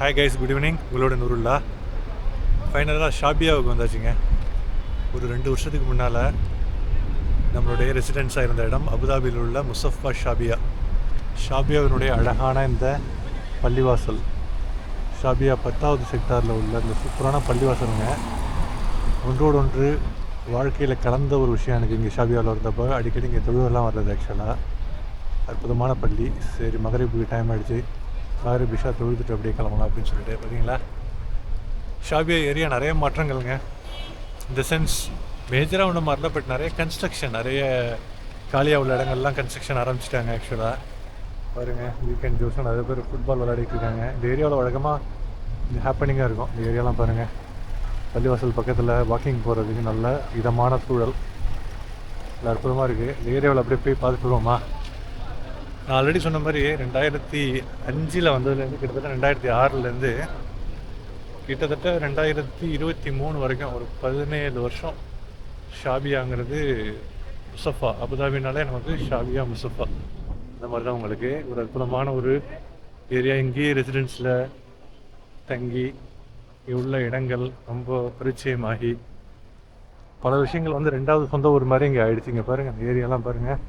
Hi guys, good evening. உங்களோட நூருல்லா. ஃபைனலாக ஷாபியாவுக்கு வந்தாச்சுங்க. ஒரு 2 வருஷத்துக்கு முன்னால் நம்மளுடைய ரெசிடென்ஸாக இருந்த இடம் அபுதாபியில் உள்ள முசஃபா ஷாபியாவினுடைய அழகான இந்த பள்ளிவாசல். ஷாபியா 10வது செக்டாரில் உள்ள இந்த சூப்பரான பள்ளிவாசலுங்க. ஒன்றோடொன்று வாழ்க்கையில் கலந்த ஒரு விஷயம் எனக்கு இங்கே ஷாபியாவில் இருந்தப்போ அடிக்கடி இங்கே தொழுவெல்லாம் வர்றது. ஆக்சுவலாக அற்புதமான பள்ளி. சரி, மகரிபுக்கு டைம் ஆகிடுச்சு, மகரிப் இஷா தொழுதுட்டு அப்படியே கிளம்பலாம் அப்படின்னு சொல்லிட்டு பார்த்தீங்களா. ஷாபியா ஏரியா நிறைய மாற்றங்கள்ங்க. இந்த சென்ஸ் மேஜராக ஒன்றும் மாறல, பட் நிறைய கன்ஸ்ட்ரக்ஷன், நிறைய காலியாக உள்ள இடங்கள்லாம் கன்ஸ்ட்ரக்ஷன் ஆரம்பிச்சிட்டாங்க. ஆக்சுவலாக பாருங்கள், வீக்கெண்ட் ஜோஸும் நிறைய பேர் ஃபுட்பால் விளையாடிட்டு இருக்காங்க. இந்த ஏரியாவில் வழக்கமாக இந்த ஹாப்பனிங்காக இருக்கும். இந்த ஏரியாலாம் பாருங்கள், பள்ளிவாசல் பக்கத்தில் வாக்கிங் போகிறதுக்கு நல்ல இதமான சூழல், நல்ல அற்புதமாக இருக்குது. இந்த ஏரியாவில் அப்படியே போய் பார்த்துட்டு வருவோமா. நான் ஆல்ரெடி சொன்ன மாதிரி 2005 வந்ததுலேருந்து கிட்டத்தட்ட 2006 கிட்டத்தட்ட 2023 வரைக்கும் ஒரு 17 வருஷம் ஷாபியாங்கிறது முசஃபா. அபுதாபினாலே நமக்கு ஷாபியா முசஃபா இந்த மாதிரி தான். உங்களுக்கு ஒரு அற்புதமான ஒரு ஏரியா. இங்கேயே ரெசிடென்ஸில் தங்கி உள்ள இடங்கள் ரொம்ப பரிச்சயமாகி பல விஷயங்கள் வந்து 2வது சொந்த ஊர் மாதிரி இங்கே ஆகிடுச்சு. இங்கே பாருங்கள், அந்த ஏரியாலாம் பாருங்கள்.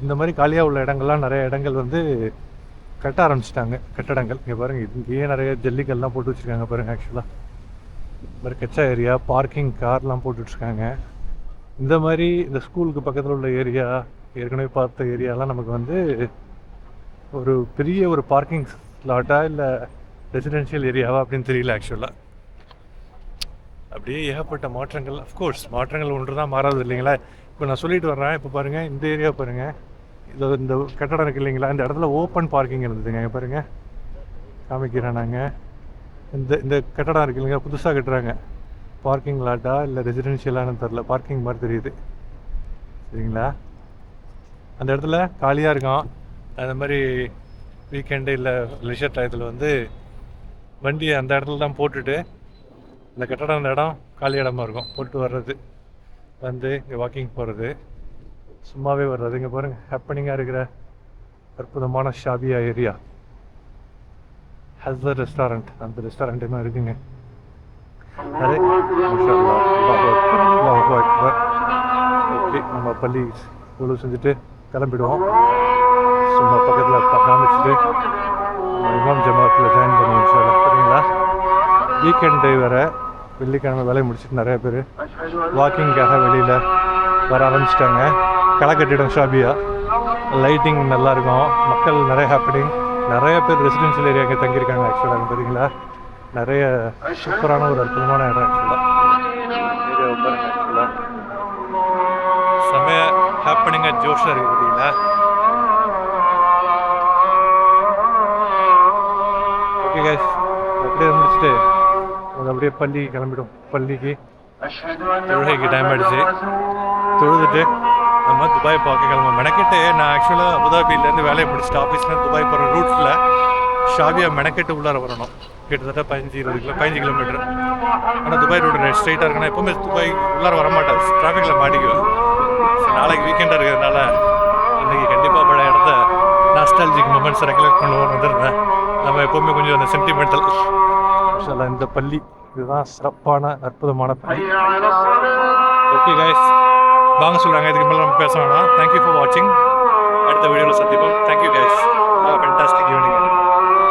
இந்த மாதிரி காலியாக உள்ள இடங்கள்லாம் நிறைய இடங்கள் வந்து கட்ட ஆரம்பிச்சிட்டாங்க, கட்டடங்கள். இங்கே பாருங்கள், இங்கேயே நிறைய ஜல்லிக்கல்லாம் போட்டு வச்சுருக்காங்க பாருங்கள். ஆக்சுவலாக இந்த மாதிரி கச்சா ஏரியா, பார்க்கிங் கார்லாம் போட்டுட்ருக்காங்க. இந்த மாதிரி இந்த ஸ்கூலுக்கு பக்கத்தில் உள்ள ஏரியா, ஏற்கனவே பார்த்த ஏரியாலாம் நமக்கு வந்து ஒரு பெரிய ஒரு பார்க்கிங் ஸ்லாட்டா இல்லை ரெசிடென்ஷியல் ஏரியாவா அப்படின்னு தெரியல. ஆக்சுவலாக அப்படியே ஏகப்பட்ட மாற்றங்கள். அஃப்கோர்ஸ் மாற்றங்கள் ஒன்று தான் மாறாது இல்லைங்களா. இப்போ நான் சொல்லிட்டு வர்றேன். இப்போ பாருங்கள், இந்த ஏரியா பாருங்கள், இந்த கட்டடம் இருக்குது இல்லைங்களா, இந்த இடத்துல ஓப்பன் பார்க்கிங் இருந்ததுங்க. இங்கே பாருங்கள், காமிக்கிறேன் நாங்கள். இந்த கட்டடம் இருக்குது இல்லைங்க, புதுசாக கட்டுறாங்க. பார்க்கிங் லாட்டா இல்லை ரெசிடென்ஷியலானு தெரில, பார்க்கிங் மாதிரி தெரியுது சரிங்களா. அந்த இடத்துல காலியாக இருக்கும். அந்த மாதிரி வீக்கெண்டு இல்லை லெஷர் டயத்தில் வந்து வண்டியை அந்த இடத்துல தான் போட்டுட்டு, இந்த கட்டடம் அந்த இடம் காலி இடமா இருக்கும், போட்டு வர்றது வந்து இங்கே வாக்கிங் போகிறது, சும்மாவே வர்றது. இங்கே பாருங்கள், ஹாப்பனிங்காக இருக்கிற அற்புதமான ஷாபியா ஏரியா. ஹஸ்ஸர் ரெஸ்டாரண்ட், அந்த ரெஸ்டாரண்ட்டுமே இருக்குங்க. ஓகே, நம்ம பள்ளி இவ்வளோ செஞ்சுட்டு கிளம்பிடுவோம். சும்மா பக்கத்தில் காமிச்சிட்டு இமாம் ஜமாத்தில் ஜாயின் பண்ணுவோம் இன்ஷா அல்லாஹ். சரிங்களா. வீக்கெண்டு வேறு, வெள்ளிக்கிழமை வேலையை முடிச்சுட்டு நிறைய பேர் வாக்கிங்காக வெளியில் வர ஆரம்பிச்சிட்டாங்க. களை கட்டிடும் ஷாபியா. லைட்டிங் நல்லாயிருக்கும், மக்கள் நிறைய ஹாப்பனிங். நிறைய பேர் ரெசிடென்ஷியல் ஏரியாவுக்கு தங்கியிருக்காங்க. ஆக்சுவலாக பார்த்தீங்களா, நிறைய சூப்பரான ஒரு அற்புதமான இடம். ஆக்சுவலாக ஏரியாவை பாருங்கள், ஆக்சுவலாக செமைய ஹாப்பனிங்காக ஜோஷாக இருக்குது பார்த்தீங்களா. ஓகே கைஸ், அப்படியே முடிச்சுட்டு அப்படியே பள்ளி கிளம்பிடும். பள்ளிக்கு தொழுகைக்கு டைம் ஆகிடுச்சு. தொழுதுட்டு நம்ம துபாய் பார்க்க கிளம்ப மெனக்கெட்டு. நான் ஆக்சுவலாக அபுதாபிலேருந்து வேலையை முடிச்சுட்டு ஆஃபீஸ்லேருந்து துபாய் போகிற ரூட்டில் ஷாபியா மெனக்கெட்டு உள்ளார வரணும். கிட்டத்தட்ட 15 கிலோமீட்டர். ஆனால் துபாய் ரோடு ஸ்ட்ரைட்டாக இருக்குன்னா எப்போவுமே துபாய் உள்ளார வரமாட்டேன், டிராஃபிக்கில் மாட்டிக்குவேன். ஸோ நாளைக்கு வீக்கெண்டாக இருக்கிறதுனால இன்றைக்கி கண்டிப்பாக பழைய இடத்த நாஸ்டாலஜிக் மொமெண்ட்ஸை ரெக்கலெக்ட் பண்ணுவோம் வந்துருந்தேன். நம்ம எப்போவுமே கொஞ்சம் அந்த சென்டிமெண்டல். இந்த பள்ளி இதுதான் சிறப்பான அற்புதமான பள்ளி. ஓகே கைஸ், வாங்க சொல்கிறாங்க, இதுக்கு மேலே நம்ம பேச வேணாம். தேங்க்யூ ஃபார் வாட்சிங். அடுத்த வீடியோவில் சந்திப்போம். Thank you guys. Have a fantastic evening.